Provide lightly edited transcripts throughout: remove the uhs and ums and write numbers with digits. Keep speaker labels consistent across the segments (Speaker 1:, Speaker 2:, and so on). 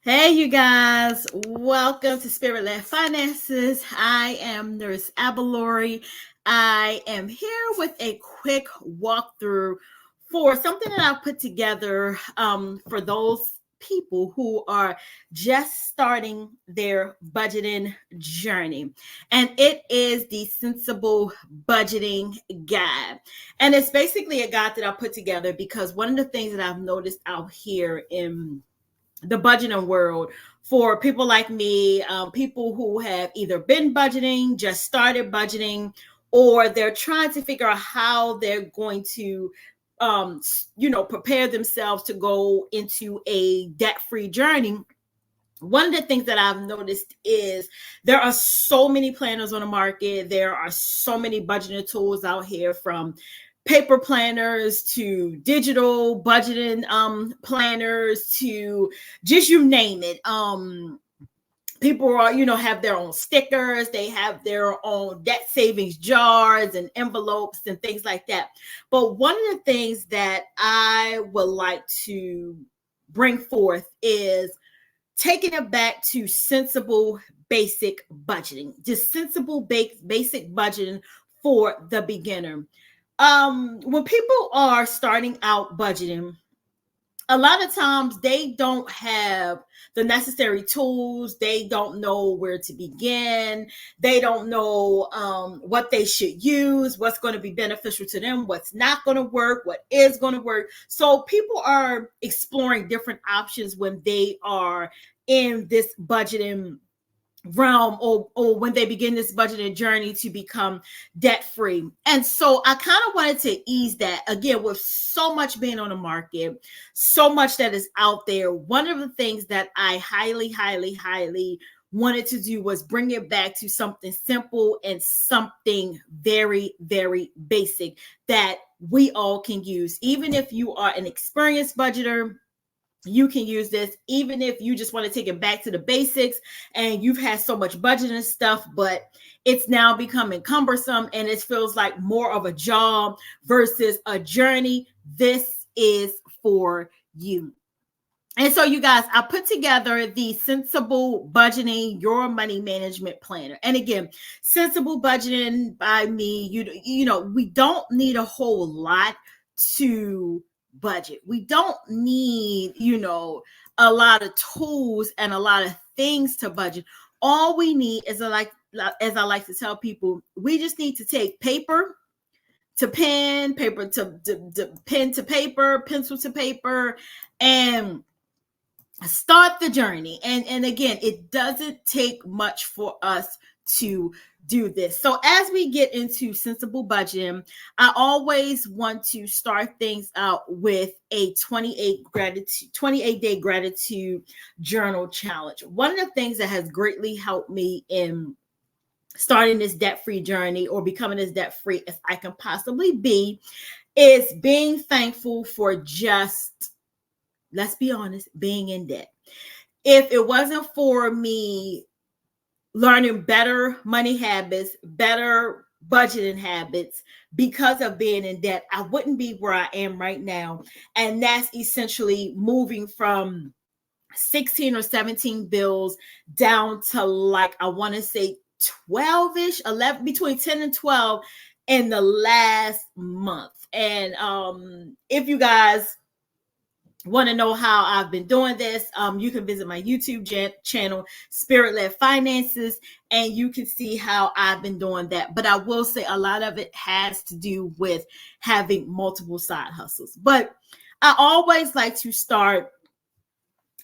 Speaker 1: Hey, you guys, welcome to Spirit Led Finances. I am Nurse Abalori. I am here with a quick walkthrough for something that I've put together for those people who are just starting their budgeting journey. And it is the Centsible Budgeting Guide. And it's basically a guide that I put together because one of the things that I've noticed out here in the budgeting world for people like me, people who have either been budgeting, just started budgeting, or they're trying to figure out how they're going to prepare themselves to go into a debt-free journey. One of the things that I've noticed is there are so many planners on the market. There are so many budgeting tools out here, from paper planners to digital budgeting planners to just you name it. People are, have their own stickers. They have their own debt savings jars and envelopes and things like that. But one of the things that I would like to bring forth is taking it back to sensible basic budgeting, just sensible basic budgeting for the beginner. When people are starting out budgeting, a lot of times they don't have the necessary tools. They don't know where to begin. They don't know what they should use, what's going to be beneficial to them, what's not going to work, what is going to work. So people are exploring different options when they are in this budgeting realm, or when they begin this budgeting journey to become debt free. And so I kind of wanted to ease that again with so much being on the market, so much that is out there. One of the things that I highly wanted to do was bring it back to something simple and something very, very basic that we all can use. Even if you are an experienced budgeter, you can use this. Even if you just want to take it back to the basics and you've had so much budgeting stuff, but it's now becoming cumbersome and it feels like more of a job versus a journey, this is for you. And so, you guys, I put together the Centsible Budgeting Your Money Management Planner. And again, Centsible Budgeting by me, we don't need a whole lot to budget. We don't need, a lot of tools and a lot of things to budget. All we need is, as I like to tell people, we just need to take paper to pen, paper to pen to paper, pencil to paper, and start the journey. And again, it doesn't take much for us to do this. So as we get into sensible budgeting, I always want to start things out with a 28-day gratitude journal challenge. One of the things that has greatly helped me in starting this debt-free journey, or becoming as debt-free as I can possibly be, is being thankful for just, let's be honest, being in debt. If it wasn't for me learning better money habits, better budgeting habits because of being in debt, I wouldn't be where I am right now. And that's essentially moving from 16 or 17 bills down to, like, I want to say 12-ish, 11, between 10 and 12 in the last month. And if you guys want to know how I've been doing this, you can visit my YouTube channel, Spirit Led Finances, and you can see how I've been doing that. But I will say a lot of it has to do with having multiple side hustles. But I always like to start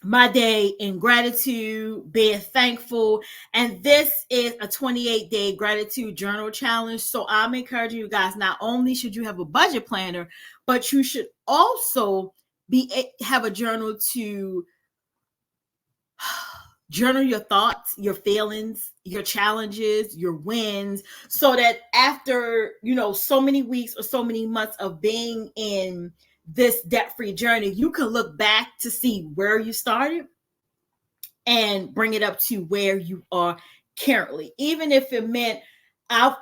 Speaker 1: my day in gratitude, being thankful. And this is a 28-day gratitude journal challenge. So I'm encouraging you guys, not only should you have a budget planner, but you should also have a journal to journal your thoughts, your feelings, your challenges, your wins, so that after, so many weeks or so many months of being in this debt-free journey, you can look back to see where you started and bring it up to where you are currently. Even if it meant I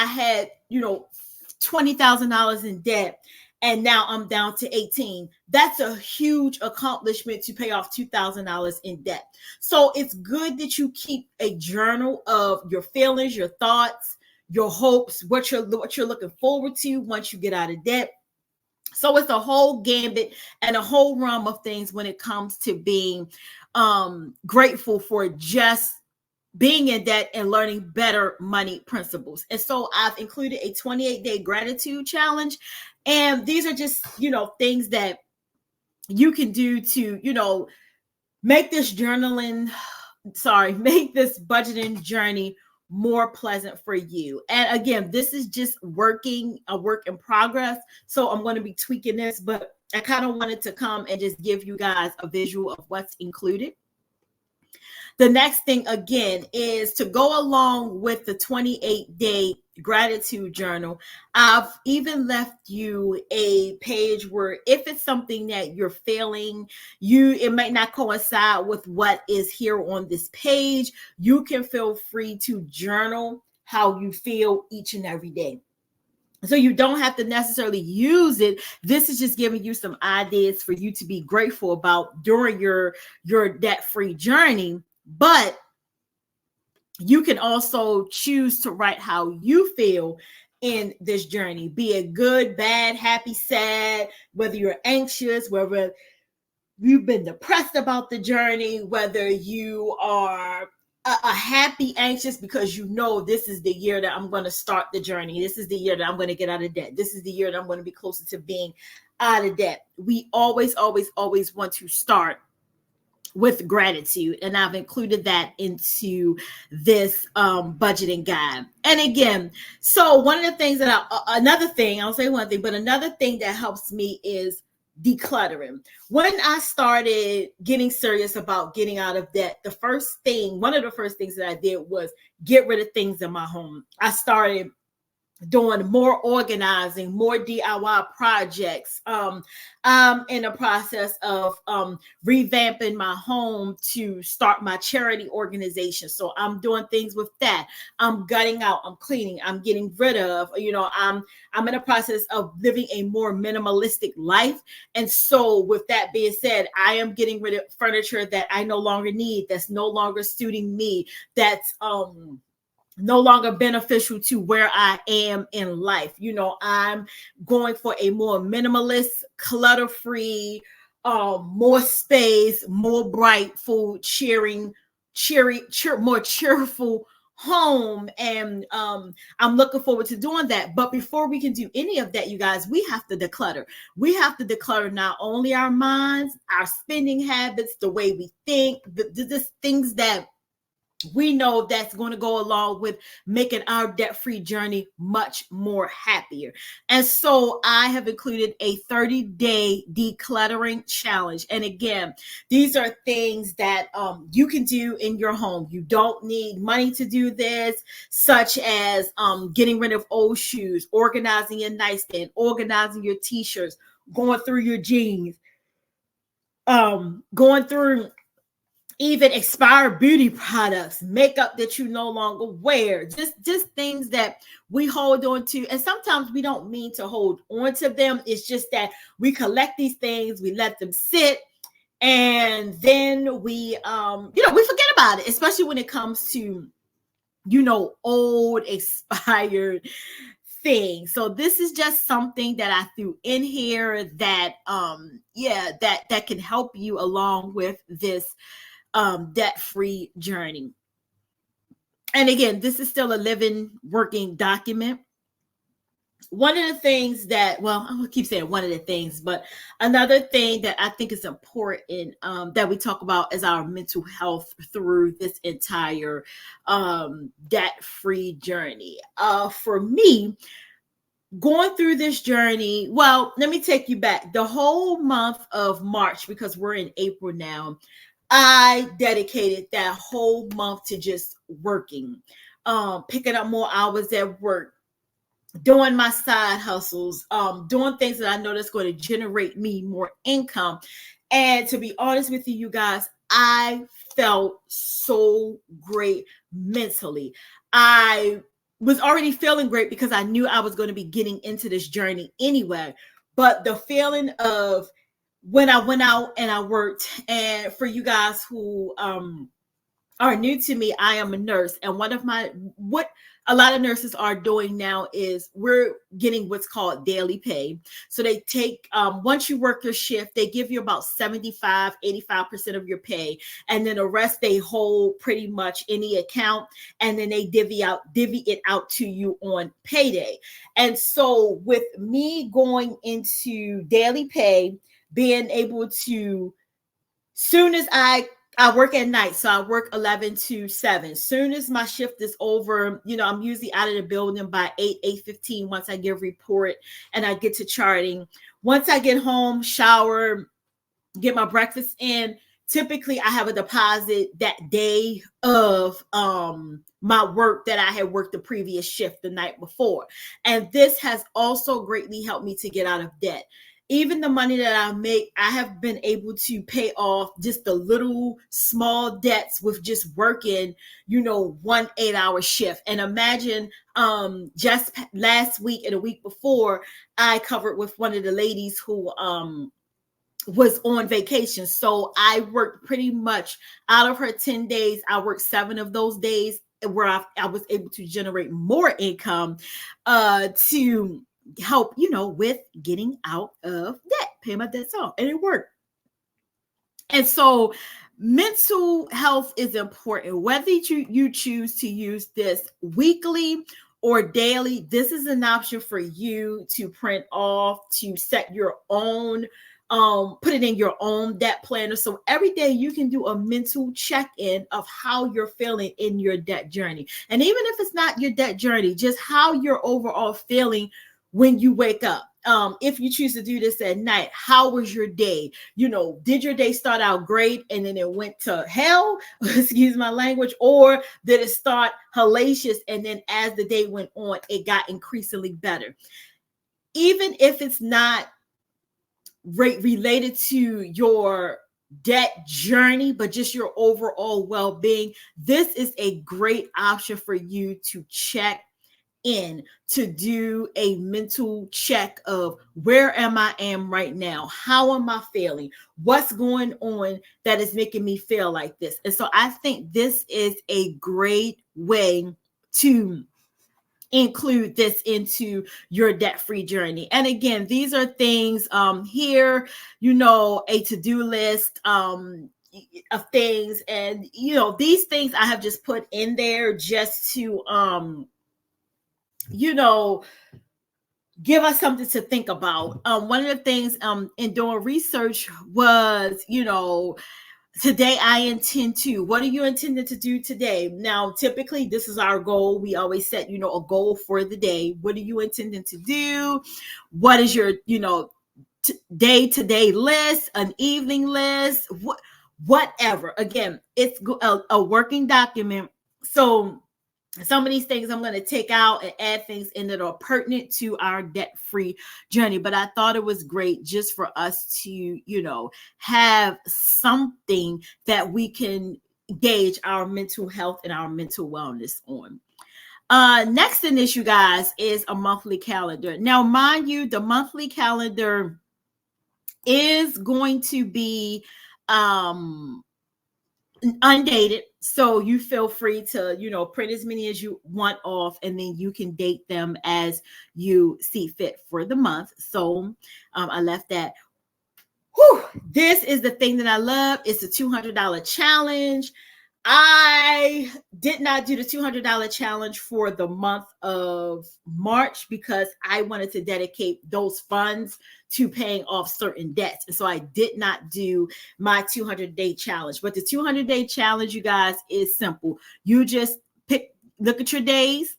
Speaker 1: had, $20,000 in debt, and now I'm down to 18. That's a huge accomplishment to pay off $2,000 in debt. So it's good that you keep a journal of your feelings, your thoughts, your hopes, what you're looking forward to once you get out of debt. So it's a whole gambit and a whole realm of things when it comes to being grateful for just being in debt and learning better money principles. And so I've included a 28-day gratitude challenge. And these are just, things that you can do to, make this make this budgeting journey more pleasant for you. And again, this is just a work in progress. So I'm going to be tweaking this, but I kind of wanted to come and just give you guys a visual of what's included. The next thing, again, is to go along with the 28-day gratitude journal. I've even left you a page where if it's something that you're feeling, it might not coincide with what is here on this page. You can feel free to journal how you feel each and every day. So you don't have to necessarily use it. This is just giving you some ideas for you to be grateful about during your debt-free journey. But you can also choose to write how you feel in this journey, be it good, bad, happy, sad, whether you're anxious, whether you've been depressed about the journey, whether you are a happy anxious because this is the year that I'm going to start the journey. This is the year that I'm going to get out of debt. This is the year that I'm going to be closer to being out of debt. We always, always, always want to start with gratitude, and I've included that into this budgeting guide. And again, so one of the things that another thing that helps me is decluttering. When I started getting serious about getting out of debt, one of the first things that I did was get rid of things in my home. I started doing more organizing, more DIY projects. I'm in the process of revamping my home to start my charity organization. So I'm doing things with that. I'm gutting out, I'm cleaning, I'm getting rid of, I'm in the process of living a more minimalistic life. And so with that being said, I am getting rid of furniture that I no longer need, that's no longer suiting me, that's no longer beneficial to where I am in life. I'm going for a more minimalist, clutter-free, more space, more bright, more cheerful home. And I'm looking forward to doing that. But before we can do any of that, you guys, we have to declutter. We have to declutter not only our minds, our spending habits, the way we think, the things that we know that's going to go along with making our debt-free journey much more happier. And so I have included a 30-day decluttering challenge. And again, these are things that you can do in your home. You don't need money to do this, such as getting rid of old shoes, organizing your nightstand, organizing your t-shirts, going through your jeans, going through even expired beauty products, makeup that you no longer wear, just things that we hold on to. And sometimes we don't mean to hold on to them. It's just that we collect these things, we let them sit, and then we forget about it, especially when it comes to, old expired things. So this is just something that I threw in here that, that can help you along with this debt-free journey. And again, this is still a living, working document. One of the things that, I'm gonna keep saying one of the things, but another thing that I think is important that we talk about is our mental health through this entire debt-free journey. For me, going through this journey, let me take you back. The whole month of March, because we're in April now, I dedicated that whole month to just working, picking up more hours at work, doing my side hustles, doing things that I know that's going to generate me more income. And to be honest with you guys, I felt so great mentally. I was already feeling great because I knew I was going to be getting into this journey anyway. but the feeling of when I went out and I worked, and for you guys who are new to me, I am a nurse, and what a lot of nurses are doing now is we're getting what's called daily pay. So they take once you work your shift, they give you about 75-85% of your pay, and then the rest they hold pretty much in the account, and then they divvy it out to you on payday. And so with me going into daily pay, being able to, soon as I work at night, so I work 11 to 7. Soon as my shift is over, I'm usually out of the building by 8:15 once I give report and I get to charting. Once I get home, shower, get my breakfast in, typically I have a deposit that day of my work that I had worked the previous shift the night before. And this has also greatly helped me to get out of debt. Even the money that I make, I have been able to pay off just the little small debts with just working, 1 8-hour shift. And imagine just last week and a week before, I covered with one of the ladies who was on vacation. So I worked pretty much out of her 10 days. I worked 7 of those days where I was able to generate more income to help, with getting out of debt, pay my debts off, and it worked. And so mental health is important. Whether you choose to use this weekly or daily, this is an option for you to print off, to set your own, put it in your own debt planner. So every day you can do a mental check-in of how you're feeling in your debt journey. And even if it's not your debt journey, just how you're overall feeling when you wake up. If you choose to do this at night, how was your day? Did your day start out great and then it went to hell? Excuse my language. Or did it start hellacious and then as the day went on, it got increasingly better? Even if it's not related to your debt journey, but just your overall well-being, this is a great option for you to check in, to do a mental check of where I am right now? How am I feeling? What's going on that is making me feel like this? And so I think this is a great way to include this into your debt-free journey. And again, these are things here, a to-do list of things. And, these things I have just put in there just to, give us something to think about. One of the things in doing research was, today I intend to, what are you intending to do today? Now, typically this is our goal. We always set, a goal for the day. What are you intending to do? What is your, day-to-day list, an evening list, whatever. Again, it's a working document. So some of these things I'm going to take out and add things in that are pertinent to our debt-free journey. But I thought it was great just for us to, have something that we can gauge our mental health and our mental wellness on. Next in this, you guys, is a monthly calendar. Now, mind you, the monthly calendar is going to be undated, so you feel free to print as many as you want off, and then you can date them as you see fit for the month. So I left that. This is the thing that I love. It's a $200 challenge. I did not do the $200 challenge for the month of March because I wanted to dedicate those funds to paying off certain debts. And so I did not do my 200-day challenge. But the 200-day challenge, you guys, is simple. You just look at your days,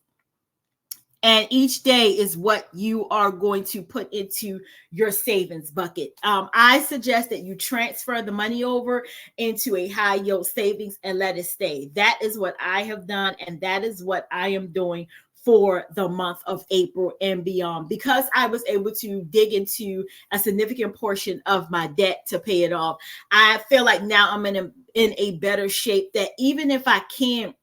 Speaker 1: and each day is what you are going to put into your savings bucket. I suggest that you transfer the money over into a high yield savings and let it stay. That is what I have done, and that is what I am doing for the month of April and beyond, because I was able to dig into a significant portion of my debt to pay it off. I feel like now I'm in a better shape that even if I can't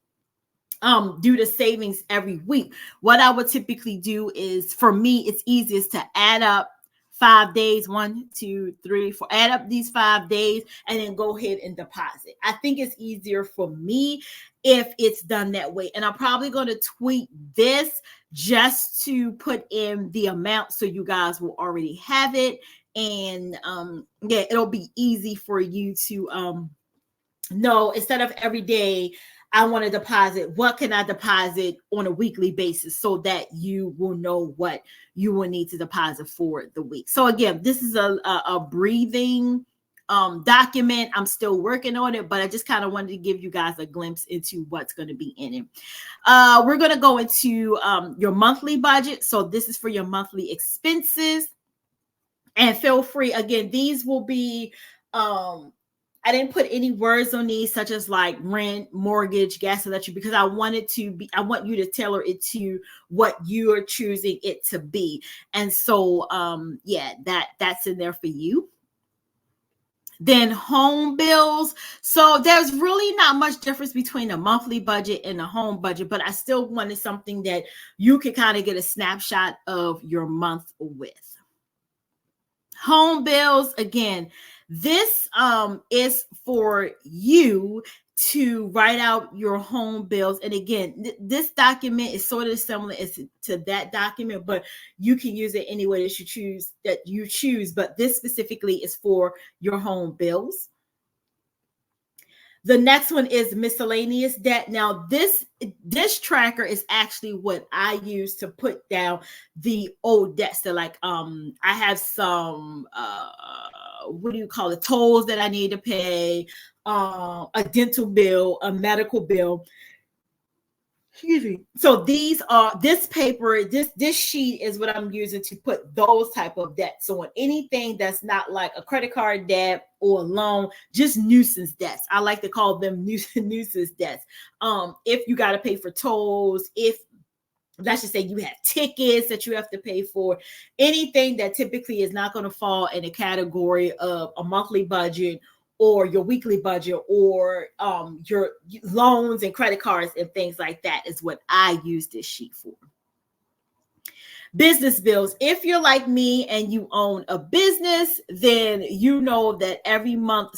Speaker 1: do the savings every week, what I would typically do is, for me, it's easiest to add up 5 days, 1, 2, 3, 4, add up these 5 days and then go ahead and deposit. I think it's easier for me if it's done that way. And I'm probably going to tweak this just to put in the amount so you guys will already have it. And yeah, it'll be easy for you to know, instead of every day I want to deposit, what can I deposit on a weekly basis so that you will know what you will need to deposit for the week. So again, this is a breathing document. I'm still working on it, but I just kind of wanted to give you guys a glimpse into what's going to be in it. We're going to go into your monthly budget. So this is for your monthly expenses. And feel free, again, these will be I didn't put any words on these, such as like rent, mortgage, gas, electric, because I want you to tailor it to what you are choosing it to be. And so, yeah, that's in there for you. Then home bills. So there's really not much difference between a monthly budget and a home budget, but I still wanted something that you could kind of get a snapshot of your month with. Home bills, again, this is for you to write out your home bills. And again, this document is sort of similar to that document, but you can use it any way that you choose. But this specifically is for your home bills. The next one is miscellaneous debt. Now, this tracker is actually what I use to put down the old debts. So like, I have some, what do you call it? Tolls that I need to pay, a dental bill, a medical bill. Excuse me. So this paper, this sheet is what I'm using to put those type of debts on. Anything that's not like a credit card debt or a loan, just nuisance debts. I like to call them nuisance debts. If you got to pay for tolls, if let's just say you have tickets that you have to pay for, anything that typically is not going to fall in a category of a monthly budget or your weekly budget or your loans and credit cards and things like that is what I use this sheet for. Business bills. If you're like me and you own a business, then you know that every month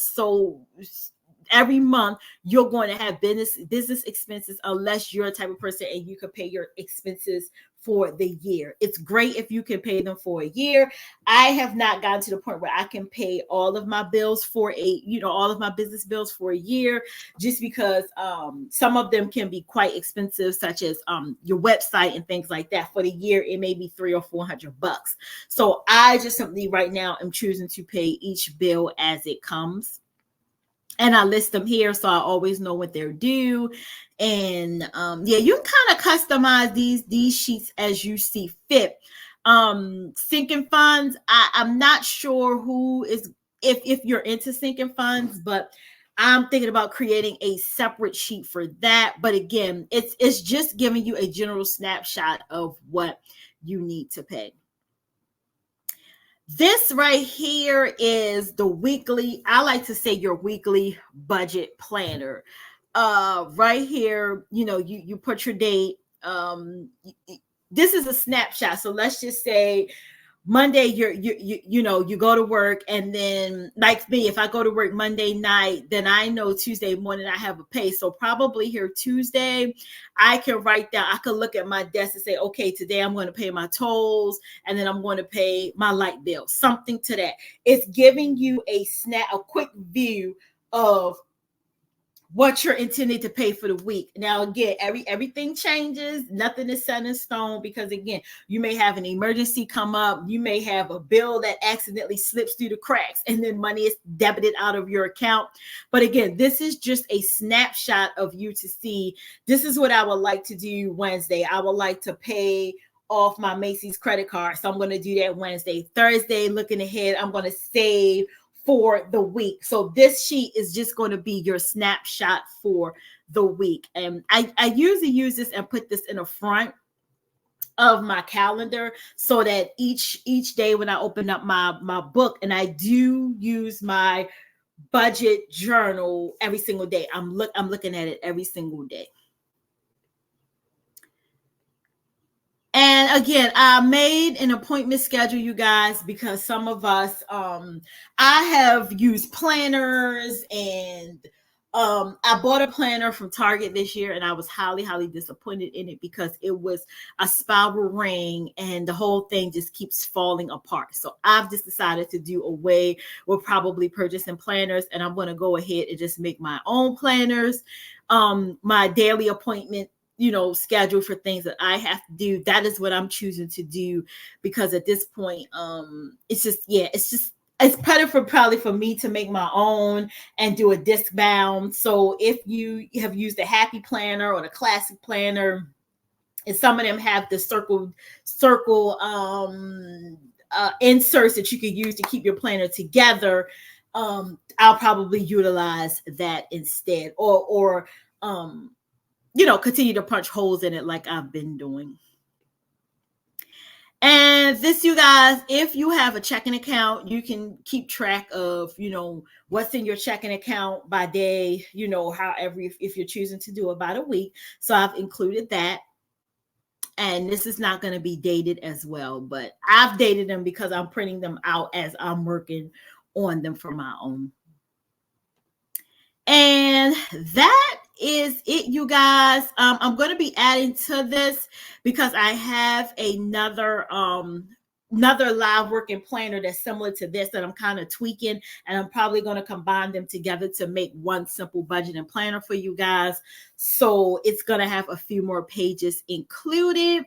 Speaker 1: you're going to have business expenses unless you're a type of person and you can pay your expenses for the year. It's great if you can pay them for a year. I have not gotten to the point where I can pay all of my bills for all of my business bills for a year, just because some of them can be quite expensive, such as your website and things like that. For the year, it may be $300 or $400. So I just simply right now am choosing to pay each bill as it comes. And I list them here so I always know what they're due. And yeah, you can kind of customize these sheets as you see fit. Sinking funds, I'm not sure if you're into sinking funds, but I'm thinking about creating a separate sheet for that. But again, it's just giving you a general snapshot of what you need to pay. This right here is the weekly, I like to say your weekly budget planner. Right here, you put your date. This is a snapshot. So let's just say Monday, you go to work, and then like me, if I go to work Monday night, then I know Tuesday morning I have a pay. So probably here Tuesday, I can write down, I can look at my desk and say, okay, today I'm going to pay my tolls, and then I'm going to pay my light bill, something to that. It's giving you a quick view of what you're intending to pay for the week. Now, again, everything changes. Nothing is set in stone, because again, you may have an emergency come up. You may have a bill that accidentally slips through the cracks and then money is debited out of your account. But again, this is just a snapshot of you to see, this is what I would like to do Wednesday. I would like to pay off my Macy's credit card. So I'm going to do that Wednesday. Thursday, looking ahead, I'm going to save for the week. So this sheet is just going to be your snapshot for the week. And I usually use this and put this in the front of my calendar so that each day when I open up my book, and I do use my budget journal every single day. I'm looking at it every single day. And And again, I made an appointment schedule, you guys, because some of us, I have used planners, and I bought a planner from Target this year, and I was highly, highly disappointed in it because it was a spiral ring and the whole thing just keeps falling apart. So I've just decided to do away with probably purchasing planners, and I'm going to go ahead and just make my own planners. My daily appointment schedule for things that I have to do. That is what I'm choosing to do, because at this point, it's better probably for me to make my own and do a disc bound. So if you have used the Happy Planner or the Classic Planner, and some of them have the circle inserts that you can use to keep your planner together, I'll probably utilize that instead, or continue to punch holes in it like I've been doing. And this, you guys, if you have a checking account, you can keep track of, what's in your checking account by day, however, if you're choosing to do about a week. So I've included that. And this is not going to be dated as well, but I've dated them because I'm printing them out as I'm working on them for my own. And that is it, you guys. I'm going to be adding to this because I have another live working planner that's similar to this that I'm kind of tweaking, and I'm probably going to combine them together to make one simple budgeting planner for you guys. So it's going to have a few more pages included.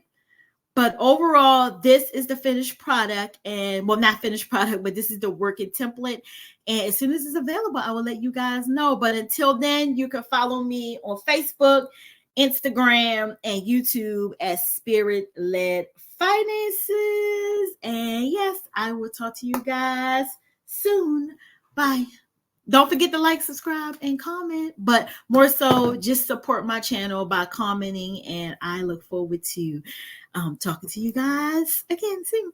Speaker 1: But overall, this is the finished product, and not finished product, but this is the working template. And as soon as it's available, I will let you guys know. But until then, you can follow me on Facebook, Instagram, and YouTube as Spirit Led Finances. And yes, I will talk to you guys soon. Bye. Don't forget to like, subscribe, and comment, but more so just support my channel by commenting, and I look forward to talking to you guys again soon.